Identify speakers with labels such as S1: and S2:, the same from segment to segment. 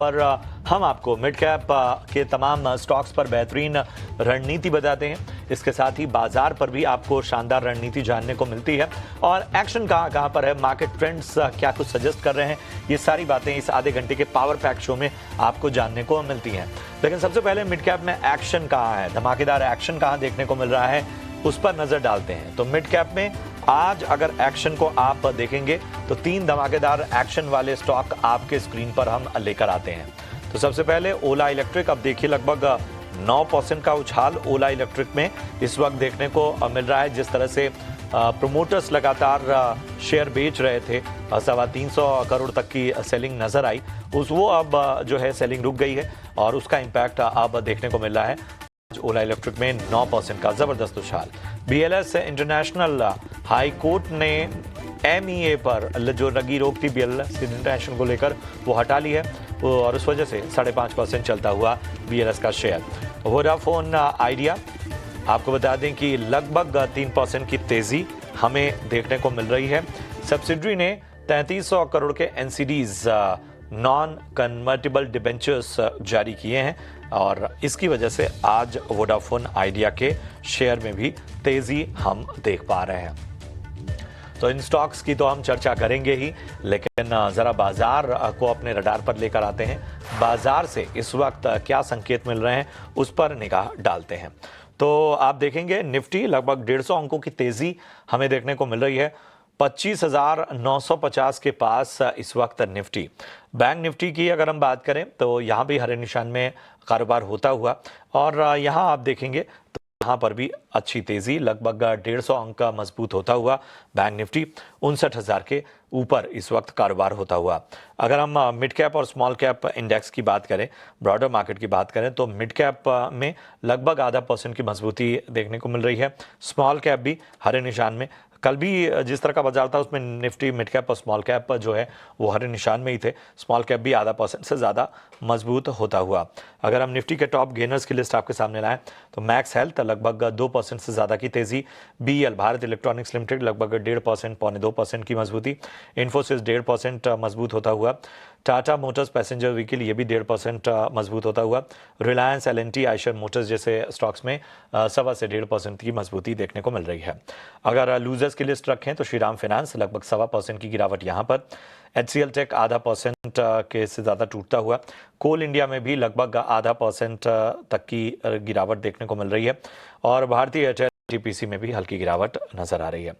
S1: पर हम आपको मिड कैप के तमाम स्टॉक्स पर बेहतरीन रणनीति बताते हैं। इसके साथ ही बाजार पर भी आपको शानदार रणनीति जानने को मिलती है और एक्शन कहाँ कहाँ पर है, मार्केट ट्रेंड्स क्या कुछ सजेस्ट कर रहे हैं, ये सारी बातें इस आधे घंटे के पावर पैक शो में आपको जानने को मिलती हैं। लेकिन सबसे पहले मिड कैप में एक्शन कहाँ है, धमाकेदार एक्शन कहाँ देखने को मिल रहा है, उस पर नजर डालते हैं। तो मिड कैप में आज अगर एक्शन को आप देखेंगे तो 3 धमाकेदार एक्शन वाले स्टॉक आपके स्क्रीन पर हम लेकर आते हैं। तो सबसे पहले ओला इलेक्ट्रिक। अब देखिए लगभग 9% का उछाल ओला इलेक्ट्रिक में इस वक्त देखने को मिल रहा है। जिस तरह से प्रोमोटर्स लगातार शेयर बेच रहे थे, 325 करोड़ तक की सेलिंग नजर आई, वो अब जो है सेलिंग रुक गई है और उसका इम्पैक्ट अब देखने को मिल रहा है। ओला इलेक्ट्रिक में 9% का जबरदस्त उछाल। BLS इंटरनेशनल, हाई कोर्ट ने MEA पर जो लगी रोक थी BLS इंटरनेशनल को लेकर वो हटा ली है और उस वजह से 5.5% चलता हुआ BLS का शेयर। वोडाफोन आइडिया, आपको बता दें कि लगभग 3% की तेजी हमें देखने को मिल रही है। सब्सिडरी ने 3300 करोड़ के NCDs नॉन कन्वर्टिबल डिबेंचर्स जारी किए हैं और इसकी वजह से आज वोडाफोन आइडिया के शेयर में भी तेजी हम देख पा रहे हैं। तो इन स्टॉक्स की तो हम चर्चा करेंगे ही, लेकिन जरा बाजार को अपने रडार पर लेकर आते हैं। बाजार से इस वक्त क्या संकेत मिल रहे हैं उस पर निगाह डालते हैं। तो आप देखेंगे निफ्टी लगभग 150 अंकों की तेजी हमें देखने को मिल रही है। 25,950 के पास इस वक्त निफ्टी। बैंक निफ्टी की अगर हम बात करें तो यहाँ भी हरे निशान में कारोबार होता हुआ और यहाँ आप देखेंगे तो यहाँ पर भी अच्छी तेजी, लगभग 150 अंक का मजबूत होता हुआ बैंक निफ्टी 59,000 के ऊपर इस वक्त कारोबार होता हुआ। अगर हम मिड कैप और स्मॉल कैप इंडेक्स की बात करें, ब्रॉडर मार्केट की बात करें, तो मिड कैप में लगभग 0.5% की मजबूती देखने को मिल रही है। स्मॉल कैप भी हरे निशान में, कल भी जिस तरह का बाजार था उसमें निफ्टी मिड कैप और स्मॉल कैप जो है वो हरे निशान में ही थे। स्मॉल कैप भी 0.5% से ज़्यादा मजबूत होता हुआ। अगर हम निफ्टी के टॉप गेनर्स की लिस्ट आपके सामने लाएं तो मैक्स हेल्थ लगभग 2% से ज़्यादा की तेज़ी, BEL भारत इलेक्ट्रॉनिक्स लिमिटेड लगभग 1.5% पौने 2% की मजबूती, इन्फोसिस 1.5% मजबूत होता हुआ, टाटा मोटर्स पैसेंजर व्हीकल ये भी 1.5% मजबूत होता हुआ, रिलायंस LNT आयशर मोटर्स जैसे स्टॉक्स में 1.25 से 1.5% की मजबूती देखने को मिल रही है। अगर लूजर्स की लिस्ट रखें तो श्रीराम फाइनेंस लगभग 1.25% की गिरावट यहाँ पर, HCL टेक 0.5% के से ज़्यादा टूटता हुआ, कोल इंडिया में भी लगभग 0.5% तक की गिरावट देखने को मिल रही है और भारतीय एयरटेल TPC में भी हल्की गिरावट नजर आ रही है।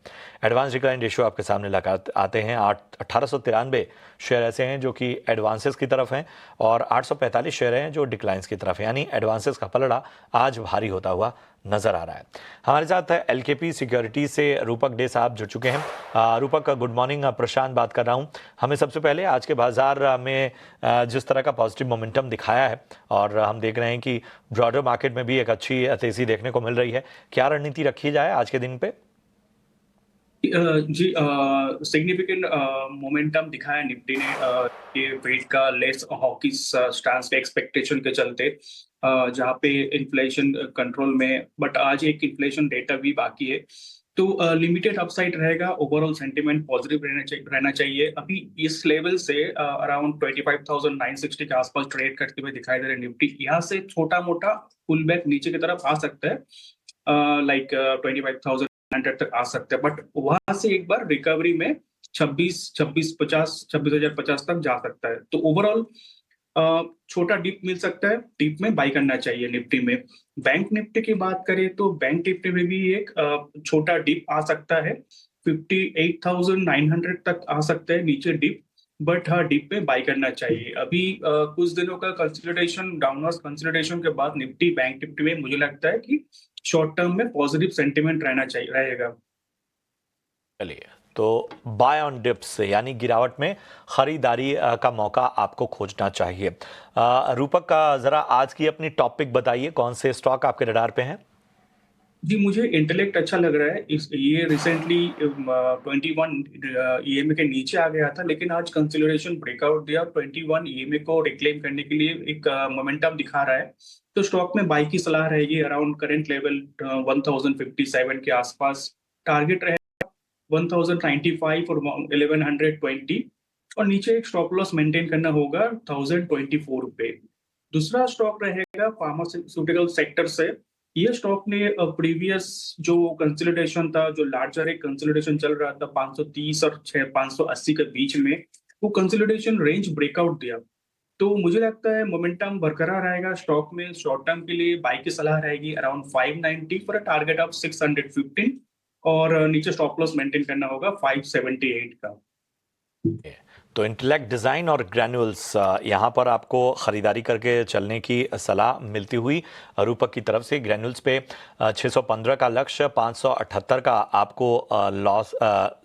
S1: एडवांस डिक्लाइन रेशियो आपके सामने लगा आते हैं। 1893 शेयर ऐसे हैं जो कि एडवांसेस की तरफ हैं और 845 शेयर हैं जो डिक्लाइंस की तरफ है, यानी एडवांसेस का पलड़ा आज भारी होता हुआ नजर आ रहा है। हमारे साथ है LKP सिक्योरिटी से रूपक डे साहब जुड़ चुके हैं। रूपक गुड मॉर्निंग, प्रशांत बात कर रहा हूं। हमें सबसे पहले आज के बाजार में जिस तरह का पॉजिटिव मोमेंटम दिखाया है और हम देख रहे हैं कि ब्रॉडर मार्केट में भी एक अच्छी तेजी देखने को मिल रही है, क्या रणनीति रखी जाए आज के दिन पे?
S2: जी, सिग्निफिकेंट मोमेंटम दिखाया निफ्टी ने ये वेट का लेस हॉकिश स्टांस के एक्सपेक्टेशन के चलते, जहाँ पे इन्फ्लेशन कंट्रोल में, बट आज एक इन्फ्लेशन डेटा भी बाकी है तो लिमिटेड अपसाइड रहेगा। ओवरऑल सेंटिमेंट पॉजिटिव रहना चाहिए। अभी इस लेवल से अराउंड 25,960 के आसपास ट्रेड करते हुए दिखाई दे रहे निफ्टी। यहाँ से छोटा मोटा पुल बैक नीचे की तरफ आ सकता है, लाइक 25,100 तक आ सकते हैं, बट वहां से एक बार रिकवरी में 26,050 तक जा सकता है। तो ओवरऑल छोटा डिप मिल सकता है, डिप में बाई करना चाहिए निफ्टी में। बैंक निफ्टी की बात करें तो बैंक निफ्टी में भी एक छोटा डिप आ सकता है, 58,900 तक आ सकता है नीचे डिप, बट हाँ डिप में बाई करना चाहिए। अभी कुछ दिनों का कंसोलिडेशन, डाउनवर्ड कंसोलिडेशन के बाद निफ्टी बैंक निफ्टी में मुझे लगता है कि शॉर्ट टर्म में पॉजिटिव सेंटिमेंट रहना चाहिए रहेगा।
S1: चलिए, तो बाय ऑन डिप्स यानी गिरावट में खरीदारी का मौका आपको खोजना चाहिए। रूपक का जरा आज की अपनी टॉपिक बताइए, कौन से स्टॉक आपके रडार पे हैं?
S2: जी, मुझे इंटेलेक्ट अच्छा लग रहा है। ये रिसेंटली 21 EMA के नीचे आ गया था, लेकिन आज कंसोलिडेशन ब्रेकआउट दिया। 21 EMA को रिक्लेम करने के लिए एक मोमेंटम दिखा रहा है, तो स्टॉक में बाई की सलाह रहेगी। अराउंड करंट लेवल 1057 के आसपास टारगेट रहे, 1095 और 1120। और नीचे एक स्टॉप लॉस मेंटेन करना होगा 1024 पे। दूसरा स्टॉक रहेगा फार्मास्यूटिकल सेक्टर से। ये स्टॉक ने प्रीवियस जो कंसोलिडेशन था, जो लार्जर एक कंसोलिडेशन चल रहा था 530 और 580 के बीच में, वो कंसोलिडेशन रेंज ब्रेकआउट दिया। तो मुझे लगता है मोमेंटम बरकरार रहेगा स्टॉक में। शॉर्ट टर्म के लिए बाई की सलाह रहेगी around 590 for a target of 615, और नीचे स्टॉप लॉस मेंटेन करना होगा 578 का।
S1: तो इंटेलेक्ट डिज़ाइन और ग्रैन्युल्स यहाँ पर आपको ख़रीदारी करके चलने की सलाह मिलती हुई रूपक की तरफ से। ग्रैन्युल्स पे 615 का लक्ष्य, 578 का आपको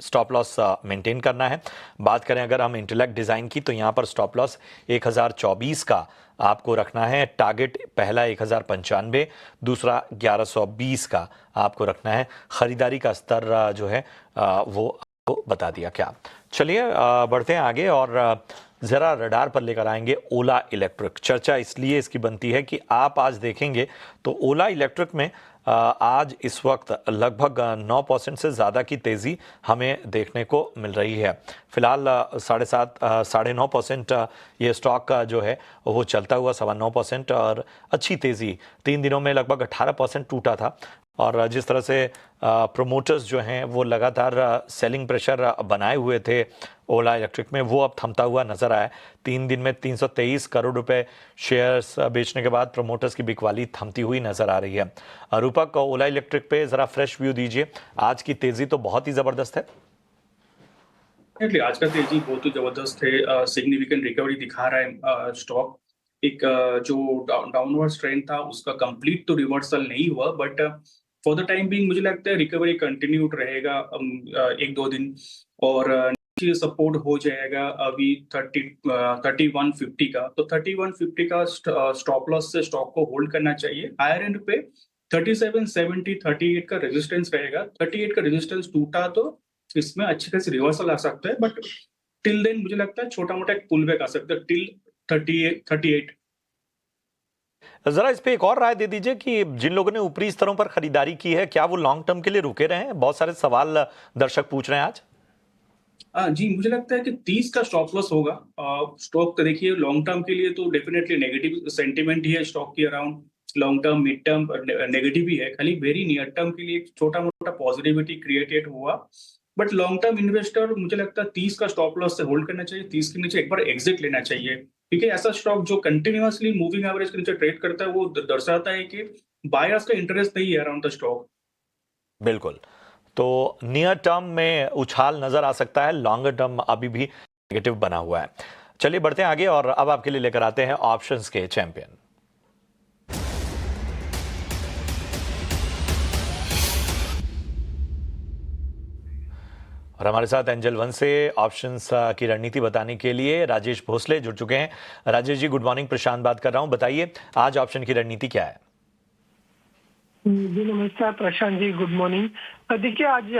S1: स्टॉप लॉस मेंटेन करना है। बात करें अगर हम इंटेलेक्ट डिज़ाइन की, तो यहाँ पर स्टॉप लॉस 1024 का आपको रखना है। टारगेट पहला 1095, दूसरा 1120 का आपको रखना है। ख़रीदारी का स्तर जो है वो आपको बता दिया। क्या, चलिए बढ़ते हैं आगे और ज़रा रडार पर लेकर आएंगे ओला इलेक्ट्रिक। चर्चा इसलिए इसकी बनती है कि आप आज देखेंगे तो ओला इलेक्ट्रिक में आज इस वक्त लगभग 9% से ज़्यादा की तेज़ी हमें देखने को मिल रही है। फिलहाल 9.5% ये स्टॉक जो है वो चलता हुआ 9.25%, और अच्छी तेज़ी 3 दिनों में लगभग 18% टूटा था। और जिस तरह से प्रोमोटर्स जो हैं वो लगातार सेलिंग प्रेशर बनाए हुए थे ओला इलेक्ट्रिक में, वो अब थमता हुआ नजर आया। 3 दिन में 323 करोड़ रुपए शेयर्स बेचने के बाद प्रोमोटर्स की बिकवाली थमती हुई नजर आ रही है। रूपक, ओला इलेक्ट्रिक पे जरा फ्रेश व्यू दीजिए। आज की तेजी तो बहुत ही जबरदस्त है।
S2: आज का तेजी बहुत ही जबरदस्त है। सिग्निफिकेंट रिकवरी दिखा रहा है स्टॉक। एक जो डाउनवर्ड ट्रेंड था उसका कंप्लीट तो रिवर्सल नहीं हुआ, but for the time being मुझे लगता है रिकवरी कंटिन्यूड रहेगा 1-2 दिन, और नीचे सपोर्ट हो जाएगा अभी 3150 का। तो 3150 का स्टॉप लॉस से स्टॉक को होल्ड करना चाहिए। हायर एंड पे 3770 38 का रेजिस्टेंस रहेगा। 38 का रेजिस्टेंस टूटा तो इसमें अच्छी खासी रिवर्सल आ सकता है, बट टिल देन मुझे लगता है छोटा मोटा एक पुल बैक आ सकता है टिल 38।
S1: जरा इस पे एक और राय दे दीजिए कि जिन लोगों ने ऊपरी स्तरों पर खरीदारी की है, क्या वो लॉन्ग टर्म के लिए रुके रहे हैं? बहुत सारे सवाल दर्शक पूछ रहे हैं आज।
S2: जी, मुझे लगता है कि 30 का स्टॉप लॉस होगा। स्टॉक तो देखिए लॉन्ग टर्म के लिए तो डेफिनेटली नेगेटिव सेंटीमेंट ही है स्टॉक की around. Long term, mid term negative ही है। खाली वेरी नियर टर्म के लिए एक छोटा मोटा पॉजिटिविटी क्रिएटेड हुआ, बट लॉन्ग टर्म इन्वेस्टर मुझे लगता है 30 का स्टॉप लॉस से होल्ड करना चाहिए। 30 के नीचे एक बार एग्जिट लेना चाहिए, क्योंकि ऐसा स्टॉक जो कंटिन्यूअसली मूविंग एवरेज के नीचे ट्रेड करता है वो दर्शाता है कि बायर्स का इंटरेस्ट नहीं है अराउंड द स्टॉक।
S1: बिल्कुल। तो नियर टर्म में उछाल नजर आ सकता है, लॉन्गर टर्म अभी भी नेगेटिव बना हुआ है। चलिए बढ़ते हैं आगे और अब आपके लिए लेकर आते हैं ऑप्शंस के चैंपियन। और हमारे साथ एंजल वन से ऑप्शंस की रणनीति बताने के लिए राजेश भोसले जुड़ चुके हैं। Rajesh ji, good morning. प्रशांत बात कर रहा हूं, बताइए आज ऑप्शन की रणनीति क्या है?
S3: जी नमस्कार प्रशांत जी, गुड मॉर्निंग। देखिए आज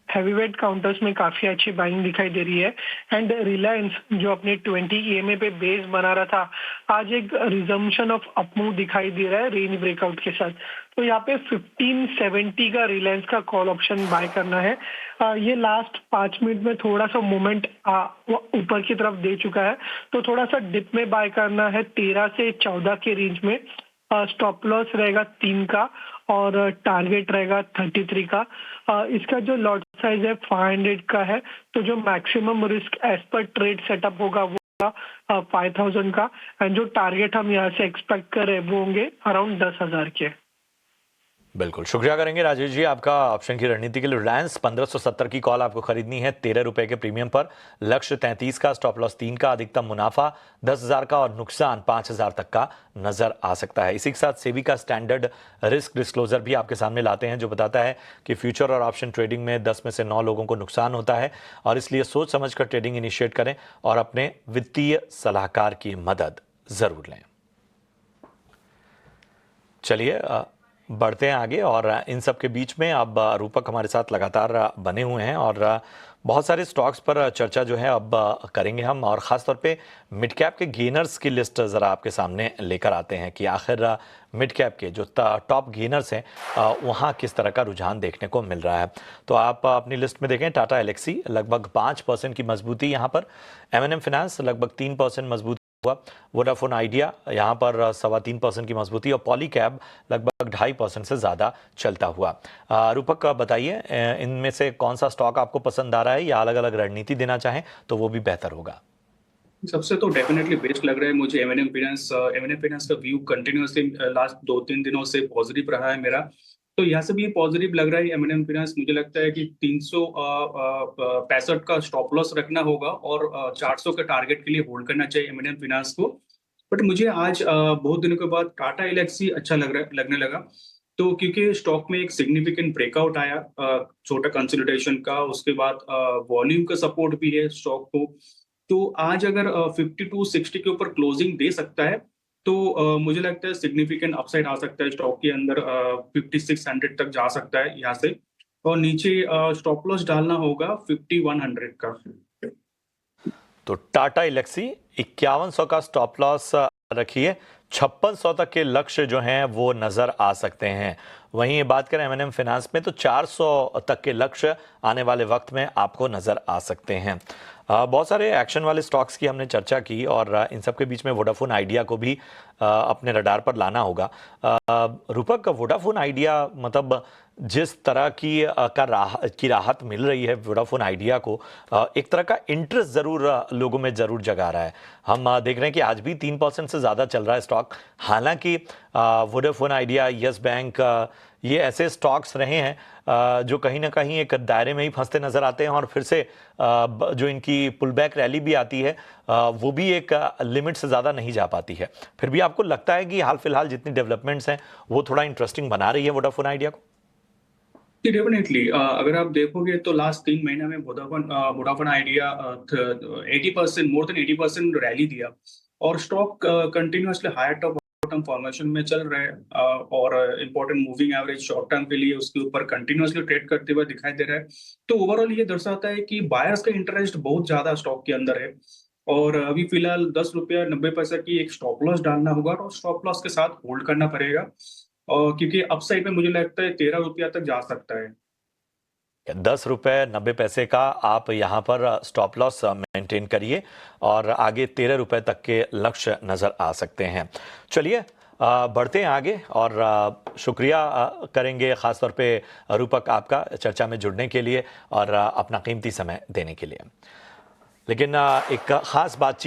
S3: हैवीवेट काउंटर्स में काफी अच्छी बाइंग दिखाई दे रही है, एंड रिलायंस जो अपने 20 EMA पे बेस बना रहा था, आज एक रिजम्पशन ऑफ अपमूव दिखाई दे रहा है रेंज ब्रेकआउट के साथ। तो यहाँ पे 1570 का रिलायंस का कॉल ऑप्शन बाय करना है। ये लास्ट 5 मिनट में थोड़ा सा मोमेंट ऊपर की तरफ दे चुका है, तो थोड़ा सा डिप में बाय करना है 13 से 14 के रेंज में। स्टॉप लॉस रहेगा 3 का और टारगेट रहेगा 33 का। इसका जो लॉट साइज है 500 का है, तो जो maximum risk as per trade setup होगा वो 5000 का, एंड जो टारगेट हम यहाँ से एक्सपेक्ट कर रहे हैं वो होंगे अराउंड 10,000 के।
S1: बिल्कुल, शुक्रिया करेंगे राजेश जी आपका ऑप्शन की रणनीति के लिए। रिलायंस 1570 की कॉल आपको खरीदनी है 13 रुपए के प्रीमियम पर। लक्ष्य 33 का, स्टॉप लॉस 3 का, अधिकतम मुनाफा 10,000 का और नुकसान 5,000 तक का नजर आ सकता है। इसी के साथ सेबी का स्टैंडर्ड रिस्क डिस्क्लोजर भी आपके सामने लाते हैं, जो बताता है कि फ्यूचर और ऑप्शन ट्रेडिंग में 10 में से 9 लोगों को नुकसान होता है, और इसलिए सोच समझकर ट्रेडिंग इनिशिएट करें और अपने वित्तीय सलाहकार की मदद जरूर लें। चलिए बढ़ते हैं आगे और इन सब के बीच में अब रूपक हमारे साथ लगातार बने हुए हैं और बहुत सारे स्टॉक्स पर चर्चा जो है अब करेंगे हम, और ख़ास तौर पे मिड कैप के गेनर्स की लिस्ट ज़रा आपके सामने लेकर आते हैं कि आखिर मिड कैप के जो टॉप गेनर्स हैं वहाँ किस तरह का रुझान देखने को मिल रहा है। तो आप अपनी लिस्ट में देखें, टाटा एलेक्सी लगभग 5% की मजबूती यहाँ पर, M&M फाइनेंस लगभग 3% मजबूती हुआ, वोडाफोन आइडिया यहाँ पर 3.25% की मजबूती और पॉलीकैब लगभग 2.5% से ज़्यादा चलता हुआ। रूपक बताइए, इनमें से कौन सा स्टॉक आपको पसंद आ रहा है या अलग अलग रणनीति देना चाहें तो वो भी बेहतर होगा।
S2: सबसे तो डेफिनेटली बेस्ट लग रहा है मुझे M&M फाइनेंस का व्यू कंटिन्यूअसली लास्ट 2-3 दिनों से पॉजिटिव रहा है मेरा, तो यहाँ से भी पॉजिटिव लग रहा है। M&M फाइनेंस मुझे लगता है कि 365 का स्टॉप लॉस रखना होगा और 400 के टारगेट के लिए होल्ड करना चाहिए M&M फाइनेंस को। बट मुझे आज बहुत दिनों के बाद टाटा एलेक्सी अच्छा लगने लगा, तो क्योंकि स्टॉक में एक सिग्निफिकेंट ब्रेकआउट आया छोटा कंसोलिडेशन का, उसके बाद वॉल्यूम का सपोर्ट भी है स्टॉक को। तो आज अगर 52-60 के ऊपर क्लोजिंग दे सकता है तो मुझे लगता है सिग्निफिकेंट अपसाइड आ सकता है स्टॉक के अंदर, 5600 तक जा सकता है यहाँ से, और नीचे स्टॉप लॉस डालना होगा 5100 का।
S1: तो टाटा एलेक्सी 5100 का स्टॉप लॉस रखिए, 5600 तक के लक्ष्य जो हैं वो नज़र आ सकते हैं। वहीं बात करें M&M फाइनेंस में तो 400 तक के लक्ष्य आने वाले वक्त में आपको नज़र आ सकते हैं। बहुत सारे एक्शन वाले स्टॉक्स की हमने चर्चा की और इन सब के बीच में वोडाफोन आइडिया को भी अपने रडार पर लाना होगा। रूपक, वोडाफोन आइडिया मतलब जिस तरह की राहत मिल रही है वोडाफोन आइडिया को, एक तरह का इंटरेस्ट ज़रूर लोगों में ज़रूर जगा रहा है। हम देख रहे हैं कि आज भी 3% से ज़्यादा चल रहा है स्टॉक। हालांकि वोडाफोन आइडिया, यस बैंक, ये ऐसे स्टॉक्स रहे हैं जो कहीं ना कहीं एक दायरे में ही फंसते नज़र आते हैं और फिर से जो इनकी पुलबैक रैली भी आती है वो भी एक लिमिट से ज़्यादा नहीं जा पाती है। फिर भी आपको लगता है कि हाल फिलहाल जितनी डेवलपमेंट्स हैं वो थोड़ा इंटरेस्टिंग बना रही है वोडाफोन आइडिया को?
S2: डेफिनेटली अगर आप देखोगे तो लास्ट 3 महीने में Vodafone Idea 80%, more than 80% rally दिया और stock continuously higher top bottom formation में चल रहा है, और important moving average short term के लिए उसके ऊपर कंटिन्यूअसली ट्रेड करते हुए दिखाई दे रहा है। तो ओवरऑल ये दर्शाता है कि बायर्स का इंटरेस्ट बहुत ज्यादा स्टॉक के अंदर है, और अभी फिलहाल 10 रुपया 90 पैसा की एक स्टॉप लॉस डालना होगा और स्टॉप लॉस के साथ होल्ड करना पड़ेगा, और क्योंकि अपसाइड में मुझे लगता है 13 रुपया तक जा सकता है।
S1: 10 रुपये 90 पैसे का आप यहाँ पर स्टॉप लॉस मेंटेन करिए और आगे 13 रुपये तक के लक्ष्य नज़र आ सकते हैं। चलिए बढ़ते हैं आगे और शुक्रिया करेंगे ख़ासतौर पे रूपक आपका चर्चा में जुड़ने के लिए और अपना कीमती समय देने के लिए। लेकिन एक ख़ास बातचीत